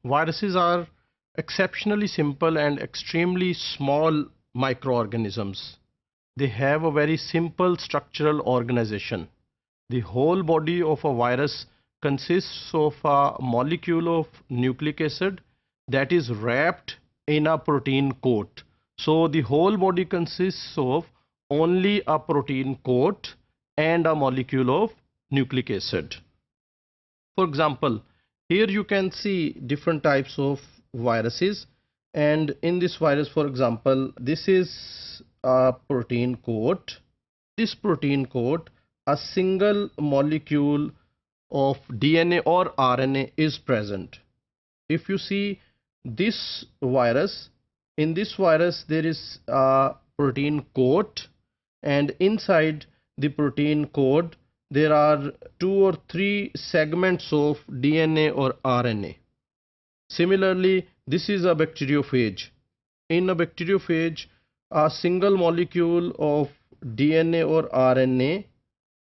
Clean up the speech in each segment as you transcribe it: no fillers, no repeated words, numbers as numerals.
Viruses are exceptionally simple and extremely small microorganisms. They have a very simple structural organization. The whole body of a virus consists of a molecule of nucleic acid that is wrapped in a protein coat. So the whole body consists of only a protein coat and a molecule of nucleic acid. For example, here you can see different types of viruses, and in this virus, for example, this is a protein coat. This protein coat, a single molecule of DNA or RNA is present. If you see this virus, in this virus there is a protein coat, and inside the protein coat there are 2 or 3 segments of DNA or RNA. Similarly, this is a bacteriophage. In a bacteriophage, a single molecule of DNA or RNA,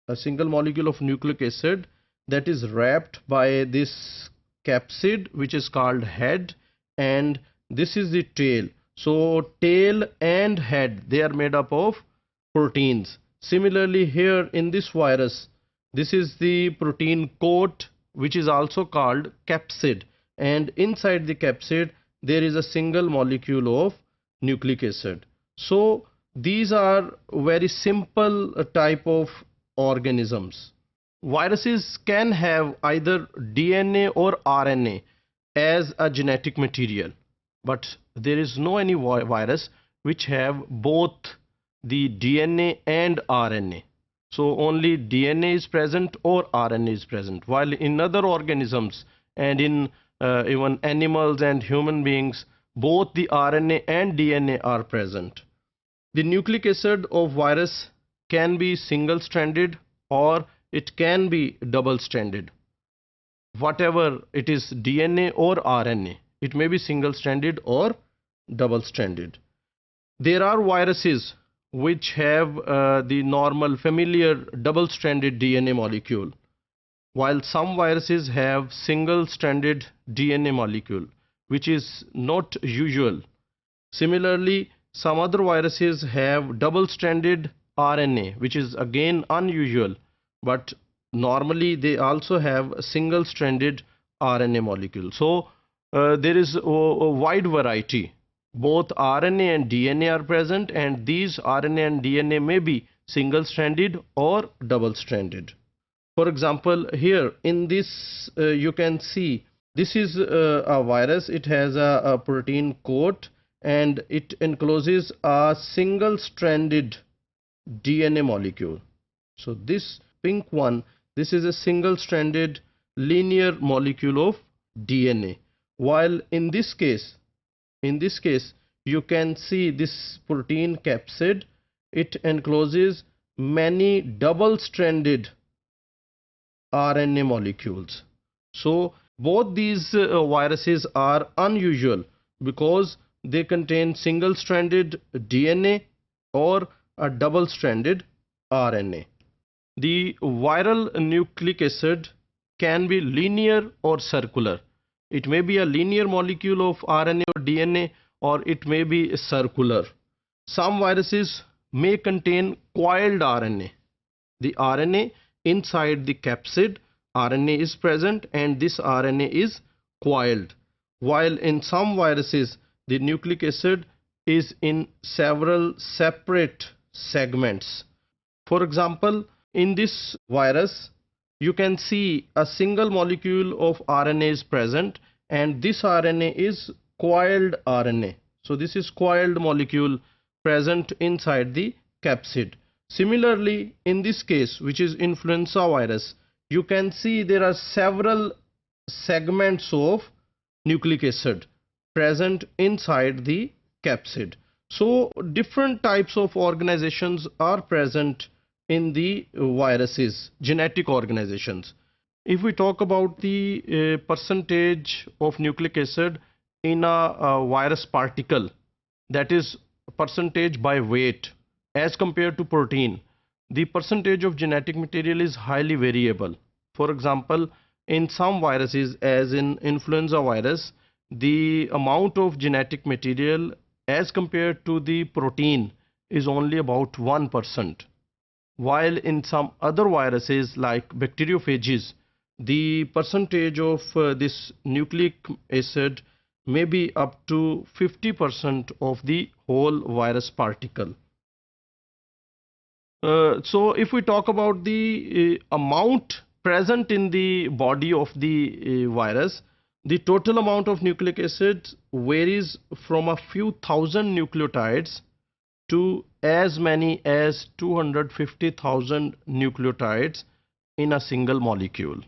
a single molecule of nucleic acid that is wrapped by this capsid, which is called head, and this is the tail. So tail and head, they are made up of proteins. Similarly, here in this virus, this is the protein coat, which is also called capsid, and inside the capsid there is a single molecule of nucleic acid. So these are very simple type of organisms. Viruses can have either DNA or RNA as a genetic material, but there is no any virus which have both the DNA and RNA. So only DNA is present or RNA is present, while in other organisms and in even animals and human beings, both the RNA and DNA are present. The nucleic acid of virus can be single-stranded or it can be double-stranded. Whatever it is, DNA or RNA, it may be single-stranded or double-stranded. There are viruses which have the normal familiar double-stranded DNA molecule, while some viruses have single-stranded DNA molecule, which is not usual. Similarly, some other viruses have double-stranded RNA, which is again unusual, but normally they also have a single-stranded RNA molecule. So there is a wide variety. Both RNA and DNA are present, and these RNA and DNA may be single-stranded or double-stranded. For example, here in this you can see this is a virus. It has a protein coat and it encloses a single-stranded DNA molecule. So this pink one, this is a single-stranded linear molecule of DNA, while in this case you can see this protein capsid, it encloses many double-stranded RNA molecules. So both these viruses are unusual because they contain single-stranded DNA or a double-stranded RNA. The viral nucleic acid can be linear or circular. It may be a linear molecule of RNA or DNA, or it may be circular. Some viruses may contain coiled RNA. The RNA inside the capsid, RNA is present and this RNA is coiled, while in some viruses the nucleic acid is in several separate segments. For example, in this virus you can see a single molecule of RNA is present and this RNA is coiled RNA. So this is coiled molecule present inside the capsid. Similarly, in this case, which is influenza virus, you can see there are several segments of nucleic acid present inside the capsid. So different types of organizations are present in the viruses, genetic organizations. If we talk about the percentage of nucleic acid in a virus particle, that is percentage by weight as compared to protein, the percentage of genetic material is highly variable. For example, in some viruses, as in influenza virus, the amount of genetic material as compared to the protein is only about 1%, while in some other viruses like bacteriophages, the percentage of this nucleic acid may be up to 50% of the whole virus particle. So if we talk about the amount present in the body of the virus, the total amount of nucleic acid varies from a few thousand nucleotides to as many as 250,000 nucleotides in a single molecule.